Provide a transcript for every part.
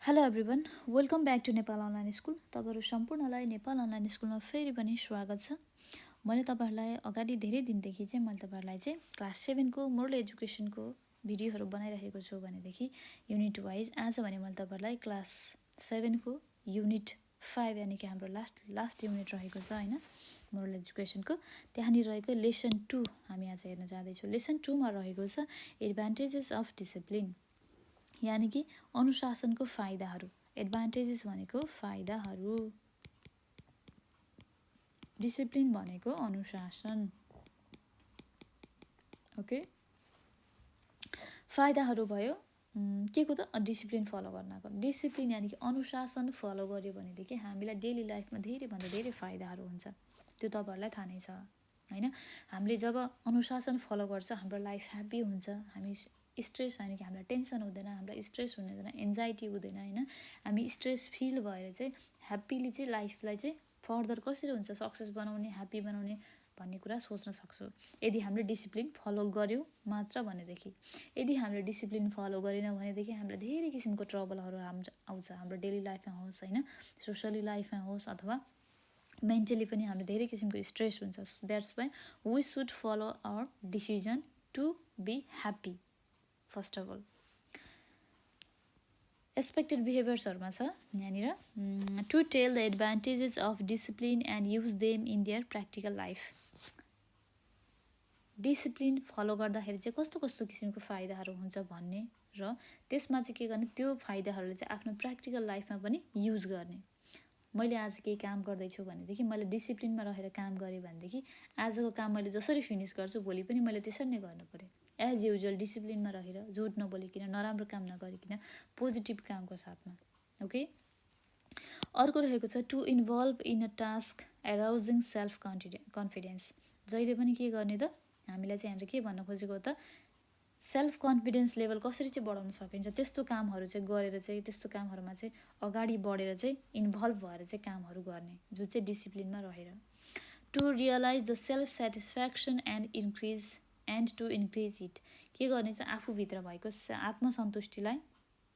Hello everyone, welcome back to Nepal online school. तपाईँहरू सम्पूर्णलाई Nepal online स्कुलमा फेरि पनि स्वागत छ। मैले तपाईँहरूलाई अगाडि धेरै दिनदेखि चाहिँ मैले तपाईँहरूलाई चाहिँ क्लास 7को मोरल एजुकेसनको भिडियोहरू बनाइरहेको छु भनेदेखि युनिट वाइज आज भने मैले तपाईँहरूलाई क्लास 7को युनिट 5 यानि कि हाम्रो लास्ट युनिट रहेको छ हैन, मोरल एजुकेसनको। त्यहाँनिर रहेको लेसन 2 हामी आज हेर्न जाँदैछौँ। लेसन 2 मा रहेको छ एडभान्टेजेस अफ डिसिप्लिन, यानी कि अनुशासनको फाइदाहरू। एडभान्टेजेस भनेको फाइदाहरू, डिसिप्लिन भनेको अनुशासन। ओके, फाइदाहरू भयो के को त डिसिप्लिन फलो गर्नको। डिसिप्लिन यानी कि अनुशासन फलो गर्यो भनेदेखि हामीलाई डेली लाइफमा धेरैभन्दा धेरै फाइदाहरू हुन्छ। त्यो तपाईँहरूलाई थाहा नै छ हैन। हामीले जब अनुशासन फलो गर्छ हाम्रो लाइफ ह्याप्पी हुन्छ। हामी स्ट्रेस यानी कि हामीलाई टेन्सन हुँदैन, हामीलाई स्ट्रेस हुँदैन, एन्जाइटी हुँदैन हैन। हामी स्ट्रेस फिल भएर चाहिँ ह्याप्पीली चाहिँ लाइफलाई चाहिँ फर्दर कसरी हुन्छ सक्सेस बनाउने, ह्याप्पी बनाउने भन्ने कुरा सोच्न सक्छौँ यदि हामीले डिसिप्लिन फलो गर्यौँ मात्र भनेदेखि। यदि हामीले डिसिप्लिन फलो गरेनौँ भनेदेखि हामीलाई धेरै किसिमको ट्रबलहरू आउँछ हाम्रो डेली लाइफमा होस् हैन, सोशली लाइफमा होस् अथवा मेन्टली पनि हामीले धेरै किसिमको स्ट्रेस हुन्छ। That's why we should follow our decision to be happy first of all. Expected बिहेभियर्सहरूमा छ यहाँनिर to tell the advantages of discipline and use them in their practical life. Discipline follow गर्दाखेरि चाहिँ कस्तो कस्तो किसिमको फाइदाहरू हुन्छ भन्ने र त्यसमा चाहिँ के गर्ने त्यो फाइदाहरूले चाहिँ आफ्नो प्र्याक्टिकल लाइफमा पनि युज गर्ने। मैले आज केही काम गर्दैछु भनेदेखि मैले डिसिप्लिनमा रहेर काम गरेँ भनेदेखि आजको काम मैले जसरी फिनिस गर्छु भोलि पनि मैले त्यसरी नै गर्नु पर्यो। एज युजुअल डिसिप्लिनमा रहेर झुट नबोलिकन, नराम्रो काम नगरिकन, पोजिटिभ कामको साथमा। ओके, अर्को रहेको छ to involve in a task arousing self confidence. जहिले पनि के गर्ने त हामीलाई चाहिँ यहाँनिर के भन्न खोजेको त सेल्फ कन्फिडेन्स लेभल कसरी चाहिँ बढाउन सकिन्छ त्यस्तो कामहरू चाहिँ गरेर चाहिँ त्यस्तो कामहरूमा चाहिँ अगाडि बढेर चाहिँ इन्भल्भ भएर चाहिँ कामहरू गर्ने जो चाहिँ डिसिप्लिनमा रहेर। To realize the self satisfaction and to increase it. के गर्ने चाहिँ आफूभित्र भएको आत्मसन्तुष्टिलाई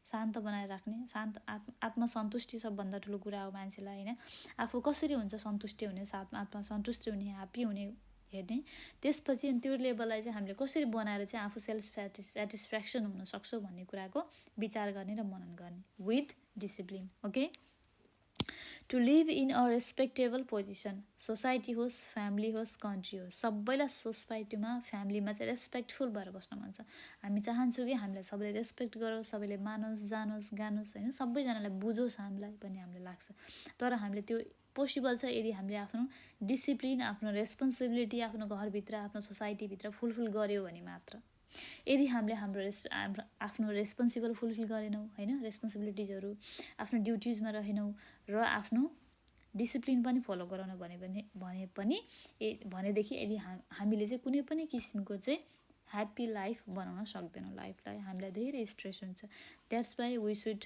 शान्त बनाएर राख्ने। आत्मसन्तुष्टि सबभन्दा ठुलो कुरा हो मान्छेलाई हैन। आफू कसरी हुन्छ सन्तुष्टि हुने, साथमा आत्मसन्तुष्टि हुने, ह्याप्पी हुने हेर्ने। त्यसपछि त्यो लेभललाई चाहिँ हामीले कसरी बनाएर चाहिँ आफू सेल्फ सेटिस्फ्याक्सन हुन सक्छौँ भन्ने कुराको विचार गर्ने र मनन गर्ने with discipline. Okay, to live in a respectable position. Society होस्, फ्यामिली होस्, कन्ट्री होस्, सबैलाई सोसाइटीमा फ्यामिलीमा चाहिँ रेस्पेक्टफुल भएर बस्न मन छ। हामी चाहन्छौँ कि हामीलाई सबैले रेस्पेक्ट गरोस्, सबैले मानोस्, जानोस्, गानोस् हैन, सबैजनालाई बुझोस् हामीलाई भन्ने हामीलाई लाग्छ। तर हामीले त्यो पोसिबल छ यदि हामीले आफ्नो डिसिप्लिन, आफ्नो रेस्पोन्सिबिलिटी आफ्नो घरभित्र, आफ्नो सोसाइटीभित्र फुलफिल गऱ्यौँ भने मात्र। यदि हामीले हाम्रो आफ्नो रेस्पोन्सिबल फुलफिल गरेनौँ हैन, रेस्पोन्सिबिलिटिजहरू आफ्नो ड्युटिजमा रहेनौँ र आफ्नो डिसिप्लिन पनि फलो गराउन भनेदेखि यदि हामीले चाहिँ कुनै पनि किसिमको चाहिँ ह्याप्पी लाइफ बनाउन सक्दैनौँ। लाइफलाई हामीलाई धेरै स्ट्रेस हुन्छ। That's why we should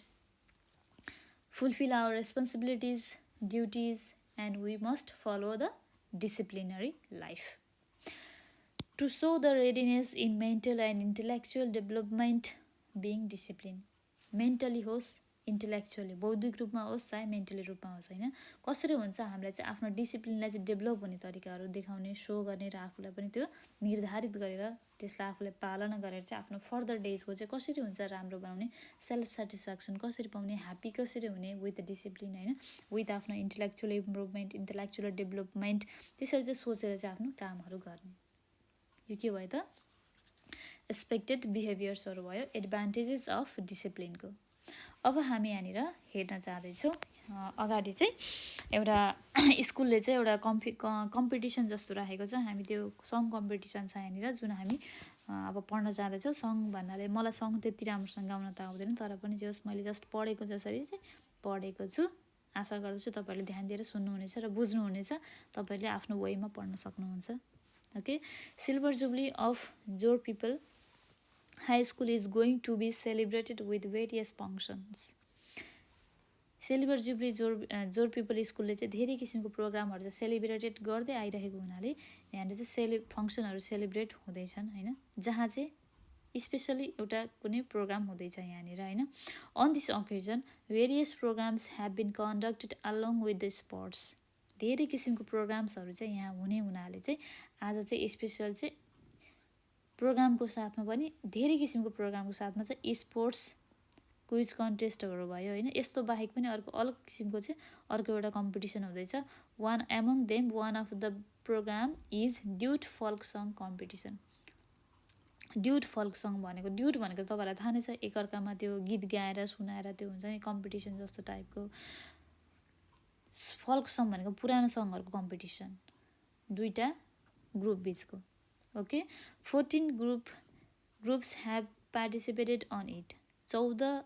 fulfil our responsibilities, duties and we must follow the disciplinary life. To show the readiness in mental and intellectual development being discipline. Mentally होस्, इन्टेलेक्चुअली, बौद्धिक रूपमा होस् चाहे मेन्टली रूपमा होस् हैन, कसरी हुन्छ हामीलाई चाहिँ आफ्नो डिसिप्लिनलाई चाहिँ डेभलप हुने तरिकाहरू देखाउने, सो गर्ने र आफूलाई पनि त्यो निर्धारित गरेर त्यसलाई आफूले पालना गरेर चाहिँ आफ्नो फर्दर डेजको चाहिँ कसरी हुन्छ राम्रो बनाउने, सेल्फ सेटिस्फ्याक्सन कसरी पाउने, ह्याप्पी कसरी हुने विथ डिसिप्लिन हैन, विथ आफ्नो इन्टेलेक्चुअल इम्प्रुभमेन्ट, इन्टेलेक्चुअल डेभलपमेन्ट, त्यसरी चाहिँ सोचेर चाहिँ आफ्नो कामहरू गर्ने। यो के भयो त एक्सपेक्टेड बिहेभियर्सहरू भयो एडभान्टेजेस अफ डिसिप्लिनको। अब हामी यहाँनिर हेर्न जाँदैछौँ अगाडि चाहिँ एउटा स्कुलले चाहिँ एउटा कम्पिटिसन जस्तो राखेको छ। हामी त्यो सङ कम्पिटिसन छ यहाँनिर जुन हामी अब पढ्न जाँदैछौँ। सङ भन्नाले मलाई सङ त्यति राम्रोसँग गाउन त आउँदैन, तर पनि जे होस् मैले जस्ट पढेको जसरी चाहिँ पढेको छु। आशा गर्दछु तपाईँहरूले ध्यान दिएर सुन्नुहुनेछ र बुझ्नुहुनेछ, तपाईँहरूले आफ्नो वेमा पढ्न सक्नुहुन्छ। Okay, Silver Jubilee of Jor People High School is going to be celebrated with various functions. Silver jubilee जोर पिपल स्कुलले चाहिँ धेरै किसिमको प्रोग्रामहरू चाहिँ सेलिब्रेटेड गर्दै आइरहेको हुनाले यहाँनिर चाहिँ फङ्सनहरू सेलिब्रेट हुँदैछन् हैन, जहाँ चाहिँ स्पेसली एउटा कुनै प्रोग्राम हुँदैछ यहाँनिर होइन। On this occasion various programs have been conducted along with the sports. धेरै किसिमको प्रोग्राम्सहरू चाहिँ यहाँ हुने हुनाले चाहिँ आज चाहिँ स्पेसल चाहिँ प्रोग्रामको साथमा पनि धेरै किसिमको प्रोग्रामको साथमा चाहिँ स्पोर्ट्स क्विज कन्टेस्टहरू भयो होइन। यस्तो बाहेक पनि अर्को अलग किसिमको चाहिँ अर्को एउटा कम्पिटिसन हुँदैछ। One among them one of the program is duet folk song competition. Duet folk song भनेको तपाईँहरूलाई थाहा नै छ, एकअर्कामा त्यो गीत गाएर सुनाएर त्यो हुन्छ नि कम्पिटिसन जस्तो टाइपको। फोल्क सङ भनेको पुरानो सङहरूको कम्पिटिसन, दुईवटा ग्रुप बिचको। Okay, 14 groups have participated on it. 14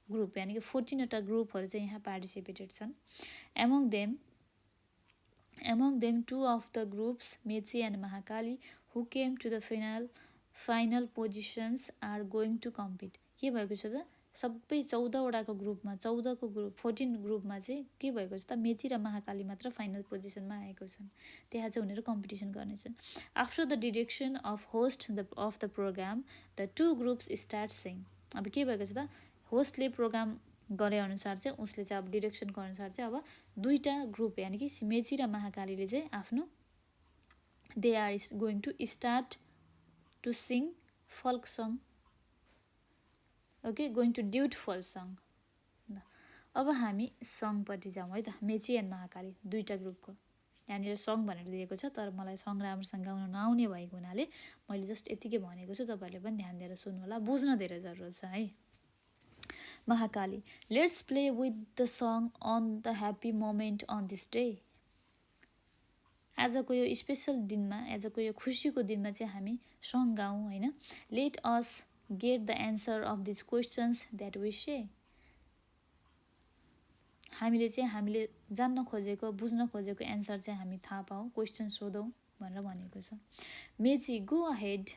group यानि कि 14वटा ग्रुपहरू चाहिँ यहाँ पार्टिसिपेटेड छन्। Among them two of the groups Mechi and Mahakali who came to the final positions are going to compete. के भएको छ त, सबै 14वटाको ग्रुपमा 14 ग्रुपमा चाहिँ के भएको छ त, मेची र महाकाली मात्र फाइनल पोजिसनमा आएको छन्। त्यहाँ चाहिँ उनीहरू कम्पिटिसन गर्नेछन्। After the direction of host of the program the two groups start sing. अब के भएको छ त, होस्टले प्रोग्राम गरे अनुसार चाहिँ उसले चाहिँ अब डिरेक्सनको अनुसार चाहिँ अब दुईवटा ग्रुप यानि कि मेची र महाकालीले चाहिँ आफ्नो they are going to start to sing folk song. Okay, going to duet folk song. अब हामी सङपट्टि जाउँ है त। मेची एन्ड महाकाली दुईवटा ग्रुपको यहाँनिर सङ भनेर दिएको छ, तर मलाई सङ राम्रोसँग गाउन नआउने भएको हुनाले मैले जस्ट यतिकै भनेको छु। तपाईँहरूले पनि ध्यान दिएर सुन्नु होला, बुझ्न धेरै जरुरत छ है। Mahakali, let's play with the song on the happy moment on this day. आजको यो स्पेसल दिनमा, आजको यो खुसीको दिनमा चाहिँ हामी सङ गाउँ होइन। Let us get the answer of this questions that we say. हामीले जान्न खोजेको बुझ्न खोजेको एन्सर चाहिँ हामी थाहा पाऊँ, क्वेसन सोधौँ भनेर भनेको छ। Mechi, go ahead,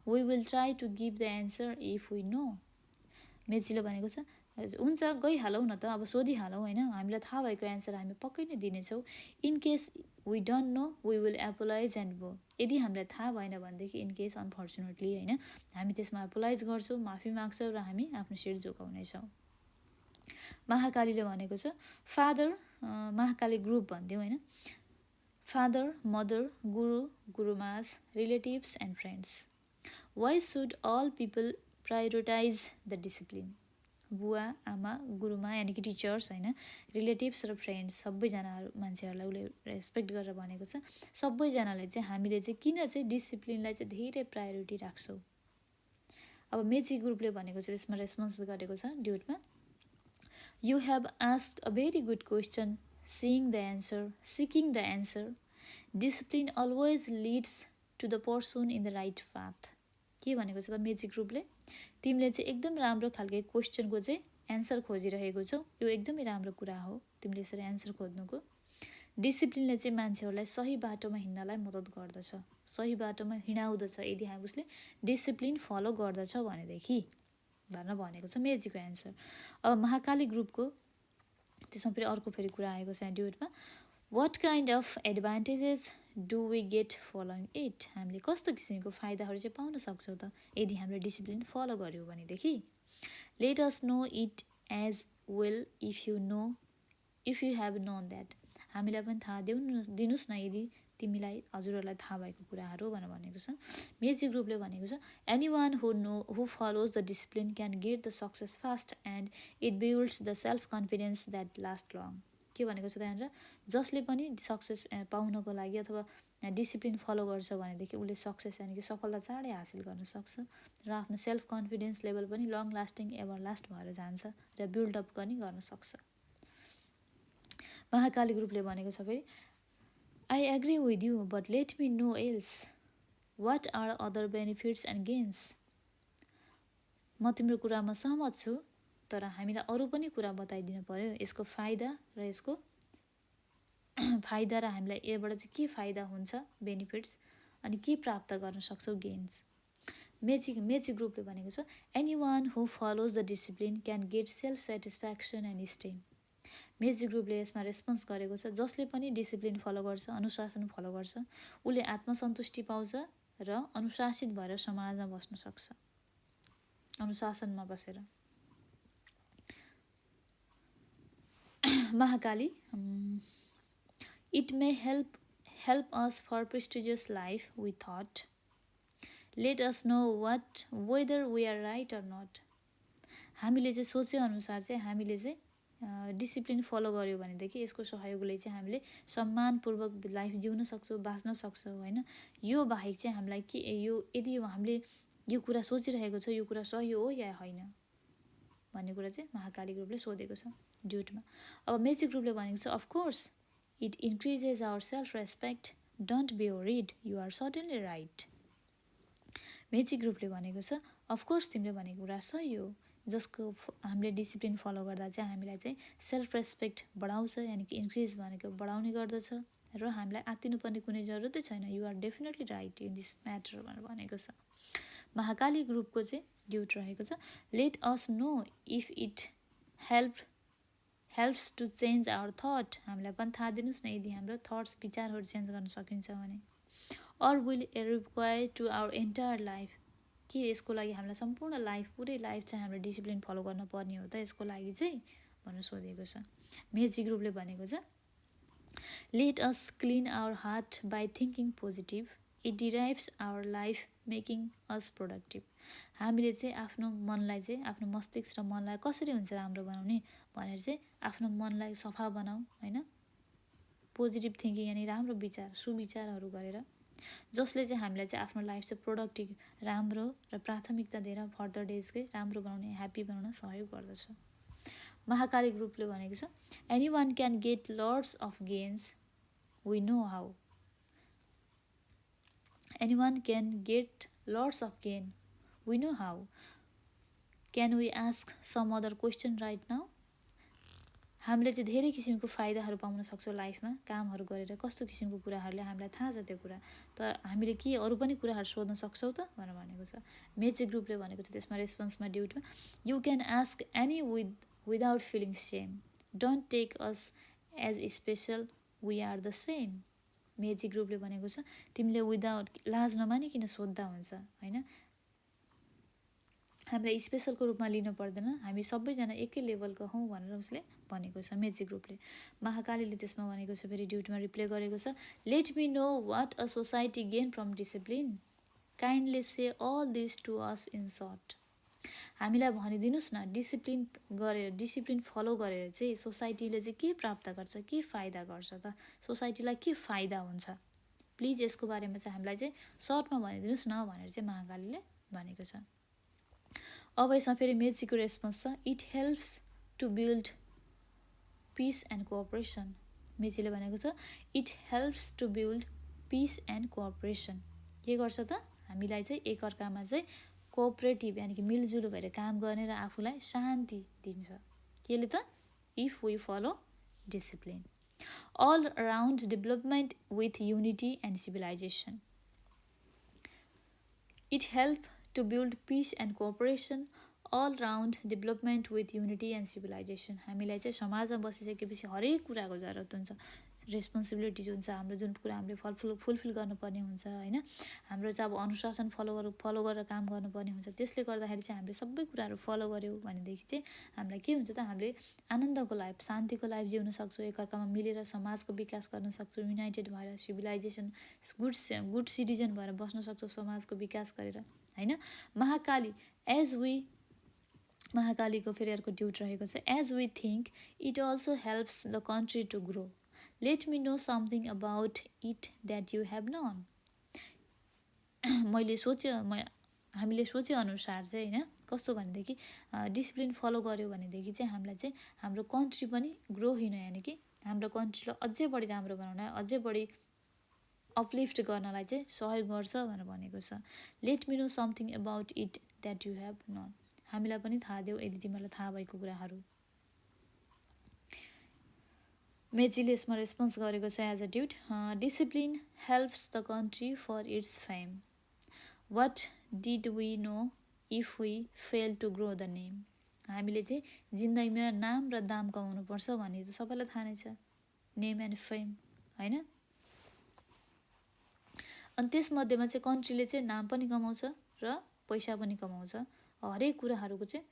we will try to give the answer if we know. मेचीले भनेको छ हुन्छ गइहालौँ न त, अब सोधिहालौँ होइन, हामीलाई थाहा भएको एन्सर हामी पक्कै नै दिनेछौँ। In case we don't know we will apologize and go. यदि हामीलाई थाहा भएन भनेदेखि इन केस अनफर्चुनेटली होइन हामी त्यसमा एपोलाइज गर्छौँ, माफी माग्छौँ र हामी आफ्नो शिर झुकाउनेछौँ। महाकालीले भनेको छ फादर, महाकाली ग्रुप भनिदिउँ होइन, फादर, मदर, गुरु, गुरुमास, relatives and friends. Why should all people prioritize the discipline. बुवा आमा गुरुमा यानि कि टिचर्स होइन, रिलेटिभ्स र फ्रेन्ड्स सबैजना मान्छेहरूलाई उसले रेस्पेक्ट गरेर भनेको छ। सबैजनाले चाहिँ हामीले चाहिँ किन चाहिँ डिसिप्लिनलाई चाहिँ धेरै प्रायोरिटी राख्छौँ। अब मेची ग्रुपले भनेको छ, त्यसमा रेस्पोन्स गरेको छ ड्युटमा। You have asked a very good question, seeking the answer. Discipline always leads to the person in the right path. के भनेको छ त मेची ग्रुपले, तिमीले चाहिँ एकदम राम्रो खालको क्वेसनको चाहिँ एन्सर खोजिरहेको छौ, यो एकदमै राम्रो कुरा हो तिमीले यसरी एन्सर खोज्नुको। डिसिप्लिनले चाहिँ मान्छेहरूलाई सही बाटोमा हिँड्नलाई मद्दत गर्दछ, सही बाटोमा हिँडाउँदछ यदि उसले डिसिप्लिन फलो गर्दछ भनेदेखि भनेर भनेको छ मेचीको एन्सर। अब महाकाली ग्रुपको त्यसमा फेरि कुरा आएको छ ड्युटमा। What kind of advantages do we get following it. हामीले कस्तो किसिमको फाइदाहरू चाहिँ पाउन सक्छौँ त यदि हामीले डिसिप्लिन फलो गऱ्यौँ भनेदेखि। Let us know it as well if you have known that. हामीलाई पनि थाहा दिनुहोस् न यदि तिमीलाई हजुरहरूलाई थाहा भएको कुराहरू भनेर भनेको छ। मेची ग्रुपले भनेको छ any one who follows the discipline can get the success fast and it builds the self confidence that last long. के भनेको छ त्यहाँनिर, जसले पनि सक्सेस पाउनको लागि अथवा डिसिप्लिन फलो गर्छ भनेदेखि उसले सक्सेस यानि कि सफलता चाँडै हासिल गर्न सक्छ र आफ्नो सेल्फ कन्फिडेन्स लेभल पनि लङ लास्टिङ एभर लास्ट भएर जान्छ र बिल्डअप पनि गर्न सक्छ। महाकाली ग्रुपले भनेको छ फेरि, I agree with you but let me know else what are other benefits and gains. म तिम्रो कुरामा सहमत छु, तर हामीलाई अरू पनि कुरा बताइदिनु पर्यो, यसको फाइदा र हामीलाई यसबाट चाहिँ के फाइदा हुन्छ बेनिफिट्स अनि के प्राप्त गर्न सक्छौँ गेन्स। मेची ग्रुपले भनेको छ any one who follows the discipline can get self satisfaction and stem. Mechi ग्रुपले यसमा रेस्पोन्स गरेको छ जसले पनि डिसिप्लिन फलो गर्छ, अनुशासन फलो गर्छ, उसले आत्मसन्तुष्टि पाउँछ र अनुशासित भएर समाजमा बस्न सक्छ, अनुशासनमा बसेर। Mahakali, it may help us for prestigious life we thought. Let us know whether we are right or not. हामीले चाहिँ सोचे अनुसार चाहिँ हामीले चाहिँ डिसिप्लिन फलो गर्यो भनेदेखि यसको सहयोगले चाहिँ हामीले सम्मानपूर्वक लाइफ जिउन सक्छौँ, बाँच्न सक्छौँ होइन। यो बाहेक चाहिँ हामीलाई के यो यदि हामीले यो कुरा सोचिरहेको छ यो कुरा सही हो या होइन भन्ने कुरा चाहिँ महाकाली ग्रुपले सोधेको छ ड्युटमा। अब मेजिक ग्रुपले भनेको छ of course it increases our self respect, don't be worried, you are certainly right. Magic ग्रुपले भनेको छ अफकोर्स तिमीले भनेको कुरा सही हो, जसको हामीले डिसिप्लिन फलो गर्दा चाहिँ हामीलाई चाहिँ सेल्फ रेस्पेक्ट बढाउँछ, यानि कि इन्क्रिज भनेको बढाउने गर्दछ र हामीलाई आत्तिनुपर्ने कुनै जरुरतै छैन, you are definitely right in this matter भनेर भनेको छ। महाकाली ग्रुपको चाहिँ ड्युट रहेको छ let us know if it helps to change our thought, हामीलाई पनि थाहा दिनुहोस् न यदि हाम्रो थट्स विचारहरू चेन्ज गर्न सकिन्छ भने। Or will require to our entire life, के यसको लागि हामीलाई सम्पूर्ण लाइफ पुरै लाइफ चाहिँ हामीले डिसिप्लिन फलो गर्न पर्ने हो त यसको लागि चाहिँ भनेर सोधेको छ। मेजिक ग्रुपले भनेको छ let us clean our heart by thinking positive, it derives our life making us productive. हामीले चाहिँ आफ्नो मनलाई चाहिँ आफ्नो मस्तिष्क र मनलाई कसरी हुन्छ राम्रो बनाउने भनेर चाहिँ आफ्नो मनलाई सफा बनाऊ होइन, पोजिटिभ थिङ्किङ यानि राम्रो विचार सुविचारहरू गरेर, जसले चाहिँ हामीलाई चाहिँ आफ्नो लाइफ चाहिँ प्रोडक्टिभ राम्रो र प्राथमिकता दिएर फर्दर डेजकै राम्रो बनाउने ह्याप्पी बनाउन सहयोग गर्दछ। महाकाली ग्रुपले भनेको छ any one can get lots of gains we know how, any one can get lots of gain we know how, can we ask some other question right now. हामीले चाहिँ धेरै किसिमको फाइदाहरू पाउन सक्छौँ लाइफमा कामहरू गरेर, कस्तो किसिमको कुराहरूले हामीलाई थाहा छ त्यो कुरा, तर हामीले के अरू पनि कुराहरू सोध्न सक्छौँ त भनेर भनेको छ। मेजिक ग्रुपले भनेको छ त्यसमा रेस्पोन्समा ड्युटमा you can ask any without feeling shame, don't take us as special we are the same. Magic ग्रुपले भनेको छ तिमीले विदाउट लाज नमानिकन सोद्धा हुन्छ होइन, हामीलाई स्पेसलको रूपमा लिनु पर्दैन, हामी सबैजना एकै लेभलको हौँ भनेर उसले भनेको छ मेजिक ग्रुपले। महाकालीले त्यसमा भनेको छ फेरि ड्युटमा रिप्लाई गरेको छ let me know what a society gain from discipline, kindly say all this to us in short. हामीलाई भनिदिनुहोस् न डिसिप्लिन फलो गरेर चाहिँ सोसाइटीले चाहिँ के प्राप्त गर्छ, के फाइदा गर्छ त, सोसाइटीलाई के फाइदा हुन्छ, प्लिज यसको बारेमा चाहिँ हामीलाई चाहिँ सर्टमा भनिदिनुहोस् न भनेर चाहिँ महाकालीले भनेको छ। अब यसमा फेरि मेजिकको रेस्पोन्स छ it helps to build peace and cooperation. मेजीले भनेको छ it helps to build peace and cooperation, के गर्छ त हामीलाई चाहिँ एकअर्कामा चाहिँ कोअपरेटिभ यानि कि मिलजुल भएर काम गर्ने र आफूलाई शान्ति दिन्छ, केले त if we follow discipline. All around development with unity and civilization, it help to build peace and cooperation, all round development with unity and civilization। हामीलाई चाहिँ समाजमा बसिसकेपछि हरेक कुराको जरुरत हुन्छ, रेस्पोन्सिबिलिटिज हुन्छ, हाम्रो जुन कुरा हामीले फुलफिल गर्नुपर्ने हुन्छ होइन, हाम्रो चाहिँ अब अनुशासन फलो गरेर काम गर्नुपर्ने हुन्छ, त्यसले गर्दाखेरि चाहिँ हामीले सबै कुराहरू फलो गऱ्यौँ भनेदेखि चाहिँ हामीलाई के हुन्छ त हामीले आनन्दको लाइफ शान्तिको लाइफ जिउन सक्छौँ, एकअर्कामा मिलेर समाजको विकास गर्न सक्छौँ, युनाइटेड भएर सिभिलाइजेसन गुड सिटिजन भएर बस्न सक्छौँ समाजको विकास गरेर होइन। महाकालीको फेरि अर्को ड्युट रहेको छ as we think it also helps the country to grow, let me know something about it that you have known. हामीले सोचे अनुसार चाहिँ होइन कस्तो भनेदेखि डिसिप्लिन फलो गर्यो भनेदेखि चाहिँ हामीलाई चाहिँ हाम्रो कन्ट्री पनि ग्रो हुन यानि कि हाम्रो कन्ट्रीलाई अझै बढी राम्रो बनाउन अझै बढी अपलिफ्ट गर्नलाई चाहिँ सहयोग गर्छ भनेर भनेको छ। Let me know something about it that you have known, हामीलाई पनि थाहा देऊ यदि तिमीलाई थाहा भएको कुराहरू। मेजीले यसमा रेस्पोन्स गरेको छ as a duet discipline helps the country for its fame, what did we know if we fail to grow the name. हामीले चाहिँ जिन्दगीमा नाम र दाम कमाउनुपर्छ भन्ने त सबैलाई थाहा नै छ, नेम एन्ड फेम होइन। अनि त्यसमध्येमा चाहिँ कन्ट्रीले चाहिँ नाम पनि कमाउँछ र पैसा पनि कमाउँछ, हरेक कुराहरूको चाहिँ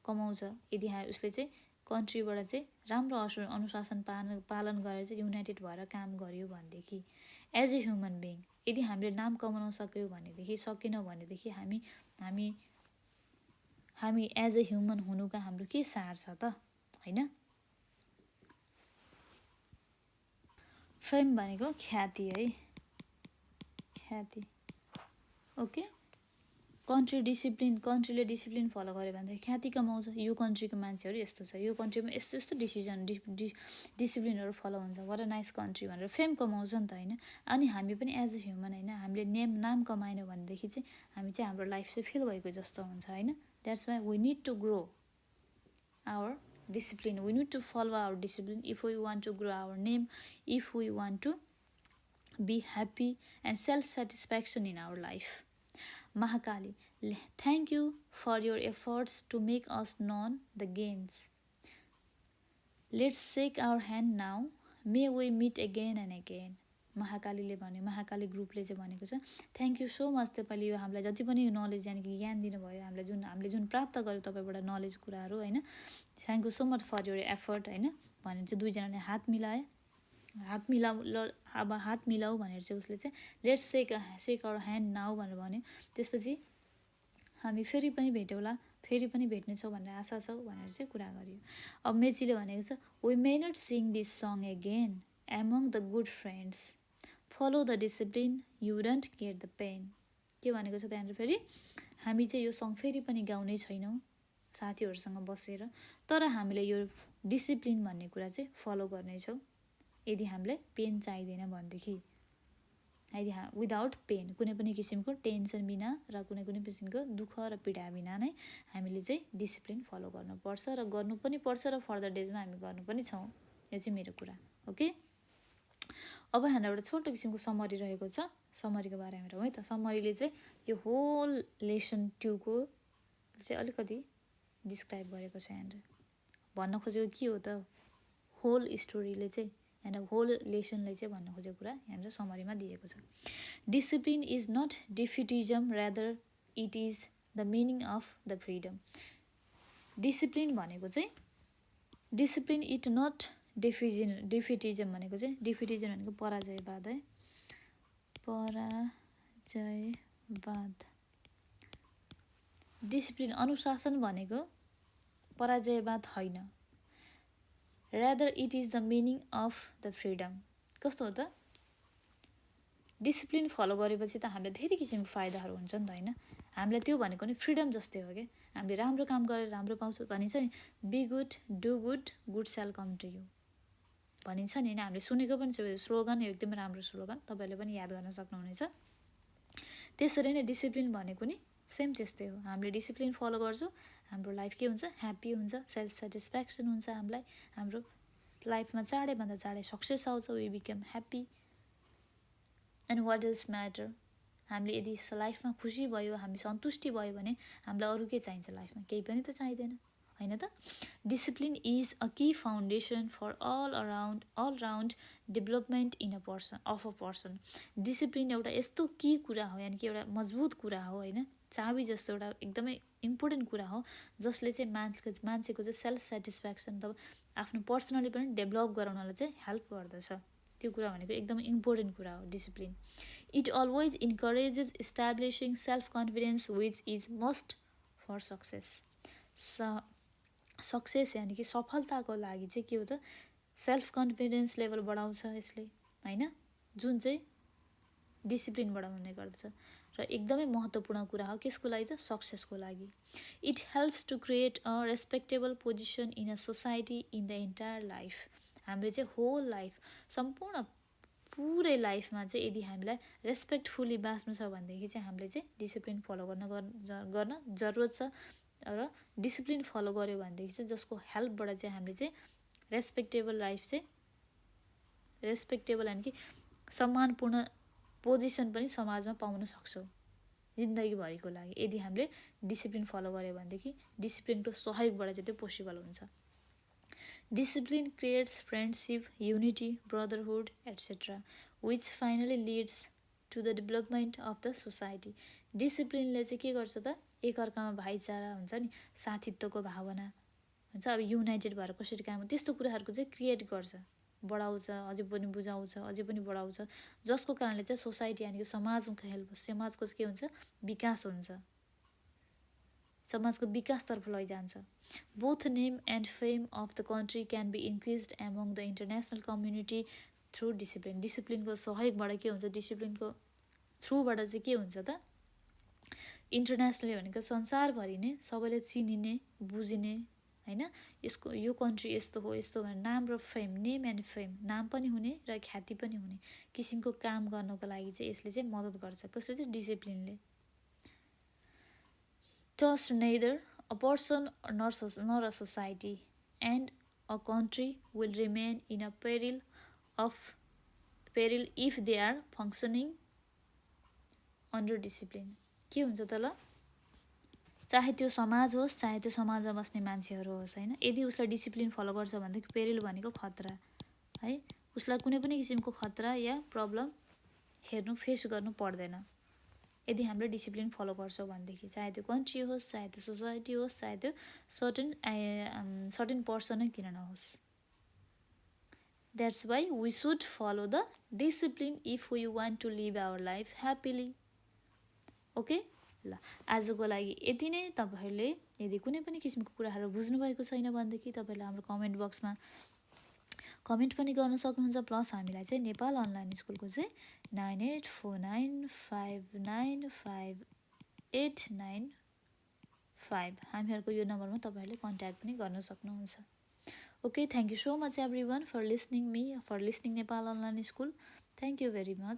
कमाउँछ यदि उसले चाहिँ कन्ट्रीबाट चाहिँ राम्रो अनुशासन पालन गरेर चाहिँ युनाइटेड भएर काम गर्यो भनेदेखि। एज ए ह्युमन बिइङ यदि हामीले नाम कमाउन सक्यौँ भनेदेखि, सकेनौँ भनेदेखि हामी एज ए ह्युमन हुनुका हाम्रो के सार छ त, होइन? फेम भनेको ख्याति है, ख्याति। ओके, कन्ट्रीले डिसिप्लिन फलो गर्यो भनेदेखि ख्याति कमाउँछ। यो कन्ट्रीको मान्छेहरू यस्तो छ, यो कन्ट्रीमा यस्तो यस्तो डिसिप्लिनहरू फलो हुन्छ, वाट अ नाइस कन्ट्री भनेर फेम कमाउँछ नि त, होइन? अनि हामी पनि एज अ ह्युमन, होइन, हामीले नाम कमाएन भनेदेखि चाहिँ हामी चाहिँ हाम्रो लाइफ चाहिँ फेल भएको जस्तो हुन्छ, होइन? That's why we need to grow our discipline. We need to follow our discipline if we want to grow our name, if we want to be happy and self-satisfaction in our life. Mahakali, thank you for your efforts to make us known the gains. Let's shake our hand now. May we meet again and again. महाकालीले भन्यो, महाकाली ग्रुपले चाहिँ भनेको छ thank you so much, तपाईँले यो हामीलाई जति पनि knowledge यानि कि ज्ञान दिनुभयो, हामीले जुन प्राप्त गर्यो तपाईँबाट नलेज कुराहरू, होइन? Thank you so much for your effort, होइन? भनेर चाहिँ दुईजनाले हात मिलाए, हात मिलाऊ भनेर चाहिँ उसले चाहिँ let's shake our hand now भनेर भन्यो। त्यसपछि हामी फेरि पनि भेटौँला, फेरि पनि भेट्नेछौँ भनेर आशा छौँ भनेर चाहिँ कुरा गर्यो। अब मेचीले भनेको छ we may not sing this song again among the good friends, follow the discipline, you don't care the pain. के भनेको छ त्यहाँनिर फेरि, हामी चाहिँ यो सङ फेरि पनि गाउने छैनौँ साथीहरूसँग बसेर, तर हामीले यो डिसिप्लिन भन्ने कुरा चाहिँ फलो गर्नेछौँ यदि हामीलाई पेन चाहिँदैन भनेदेखि। यदि विदाउट पेन, कुनै पनि किसिमको टेन्सन बिना र कुनै किसिमको दुःख र पीडा बिना नै हामीले चाहिँ डिसिप्लिन फलो गर्नुपर्छ र गर्नु पनि पर्छ र फर्दर डेजमा हामी गर्नु पनि छौँ। यो चाहिँ मेरो कुरा, ओके? अब हाम्रो एउटा छोटो किसिमको समरी रहेको छ, समरीको बारेमा हेरौँ है त। समरीले चाहिँ यो होल लेसन 2 को चाहिँ अलिकति डिस्क्राइब गरेको छ। यहाँनिर भन्न खोजेको के हो त, होल स्टोरीले चाहिँ यहाँनिर होल लेसनले चाहिँ भन्न खोजेको कुरा यहाँनिर समरीमा दिएको छ। Discipline is not defeatism, rather it is the meaning of the freedom. Discipline भनेको चाहिँ, डिसिप्लिन इट नट डिफिटिजम भनेको चाहिँ, डिफिटिजम भनेको पराजयवाद है, पराजयवाद। डिसिप्लिन अनुशासन भनेको पराजयवाद होइन। Rather it is the meaning of the freedom. कस्तो हो त, डिसिप्लिन फलो गरेपछि त हामीलाई धेरै किसिमको फाइदाहरू हुन्छ नि त, होइन? हामीलाई त्यो भनेको नि फ्रिडम जस्तै हो क्या, हामीले राम्रो काम गरेर राम्रो पाउँछौँ भनिन्छ नि, be good do good, good shall come to you भनिन्छ नि, होइन? हामीले सुनेको पनि छ स्लोगन, एकदमै राम्रो स्लोगन, तपाईँहरूले पनि याद गर्न सक्नुहुनेछ। त्यसरी नै डिसिप्लिन भनेको नि सेम त्यस्तै हो। हामीले डिसिप्लिन फलो गर्छौँ, हाम्रो लाइफ के हुन्छ, ह्याप्पी हुन्छ, सेल्फ सेटिस्फ्याक्सन हुन्छ हामीलाई, हाम्रो लाइफमा चाँडैभन्दा चाँडै सक्सेस आउँछ, we become happy. And what is matter, हामीले यदि लाइफमा खुसी भयो, हामी सन्तुष्टि भयो भने हामीलाई अरू के चाहिन्छ लाइफमा? केही पनि त चाहिँदैन, होइन त? Discipline is a key foundation for all round development in a person. Discipline एउटा यस्तो की कुरा हो, यानि कि एउटा मजबुत कुरा हो, होइन? चाबी जस्तो एउटा एकदमै इम्पोर्टेन्ट कुरा हो, जसले चाहिँ मान्छेको चाहिँ सेल्फ सेटिस्फ्याक्सन त आफ्नो पर्सनली पनि डेभलप गराउनलाई चाहिँ हेल्प गर्दछ। त्यो कुरा भनेको एकदमै इम्पोर्टेन्ट कुरा हो discipline. It always encourages establishing self confidence which is must for success. Success यानि कि सफलताको लागि चाहिँ के हो त, सेल्फ कन्फिडेन्स लेभल बढाउँछ यसले, होइन? जुन चाहिँ डिसिप्लिन बढाउने गर्दछ र एकदमै महत्त्वपूर्ण कुरा हो कसको लागि त, सक्सेसको लागि। It helps to create a respectable position in a society in the entire life. हामीले चाहिँ होल लाइफ, सम्पूर्ण पुरै लाइफमा चाहिँ यदि हामीलाई रेस्पेक्टफुल्ली बाँच्नु छ भनेदेखि चाहिँ हामीले चाहिँ डिसिप्लिन फलो गर्न जरुरत छ। र डिसिप्लिन फलो गर्यो भनेदेखि चाहिँ जसको हेल्पबाट चाहिँ हामीले चाहिँ रेस्पेक्टेबल लाइफ चाहिँ, रेस्पेक्टेबल यानि कि सम्मानपूर्ण पोजिसन पनि समाजमा पाउन सक्छौँ जिन्दगीभरिको लागि, यदि हामीले डिसिप्लिन फलो गर्यो भनेदेखि। डिसिप्लिनको सहयोगबाट चाहिँ त्यो पोसिबल हुन्छ। Discipline creates friendship, unity, brotherhood etcetera, which finally leads to the development of the society. डिसिप्लिनले चाहिँ के गर्छ त, एकअर्कामा भाइचारा हुन्छ नि, साथीत्वको भावना हुन्छ, अब युनाइटेड भएर कसरी काम, त्यस्तो कुराहरूको चाहिँ क्रिएट गर्छ, बढाउँछ, अझै पनि बुझाउँछ, अझै पनि बढाउँछ, जसको कारणले चाहिँ सोसाइटी यानि कि समाजको हेल्प, समाजको के हुन्छ, विकास हुन्छ, समाजको विकासतर्फ लैजान्छ। Both name and fame of the country can be increase among the international community through discipline. डिसिप्लिनको सहयोगबाट के हुन्छ, डिसिप्लिनको थ्रुबाट चाहिँ के हुन्छ त, इन्टरनेसनली भनेको संसारभरि नै सबैले चिनिने, बुझिने होइन, यसको यो कन्ट्री यस्तो हो, यस्तो भनेर नाम र फेम, नेम एन्ड फेम, नाम पनि हुने र ख्याति पनि हुने किसिमको काम गर्नको लागि चाहिँ यसले चाहिँ मद्दत गर्छ। कसले चाहिँ, डिसिप्लिनले। Thus neither a person nor a society and a country will remain in a peril if they are functioning under discipline। के हुन्छ त ल, चाहे त्यो समाज होस्, चाहे त्यो समाजमा बस्ने मान्छेहरू होस् होइन, यदि उसलाई डिसिप्लिन फलो गर्छ भनेदेखि पेरिल भनेको खतरा है, उसलाई कुनै पनि किसिमको खतरा या प्रब्लम फेस गर्नु पर्दैन यदि हामीले डिसिप्लिन फलो गर्छौँ भनेदेखि। चाहे त्यो कन्ट्री होस्, चाहे त्यो सोसाइटी होस्, चाहे त्यो सर्टेन पर्सन नै किन नहोस्। That's why we should follow the discipline if we want to live our life happily. Okay, ल आजको लागि यति नै। तपाईँहरूले यदि कुनै पनि किसिमको कुराहरू बुझ्नुभएको छैन भनेदेखि तपाईँहरूले हाम्रो कमेन्ट बक्समा कमेन्ट पनि गर्न सक्नुहुन्छ। प्लस हामीलाई चाहिँ नेपाल अनलाइन स्कुलको चाहिँ 9849595895 हामीहरूको यो नम्बरमा तपाईँहरूले कन्ट्याक्ट पनि गर्न सक्नुहुन्छ। Okay, thank you so much everyone for listening Nepal online school. Thank you very much.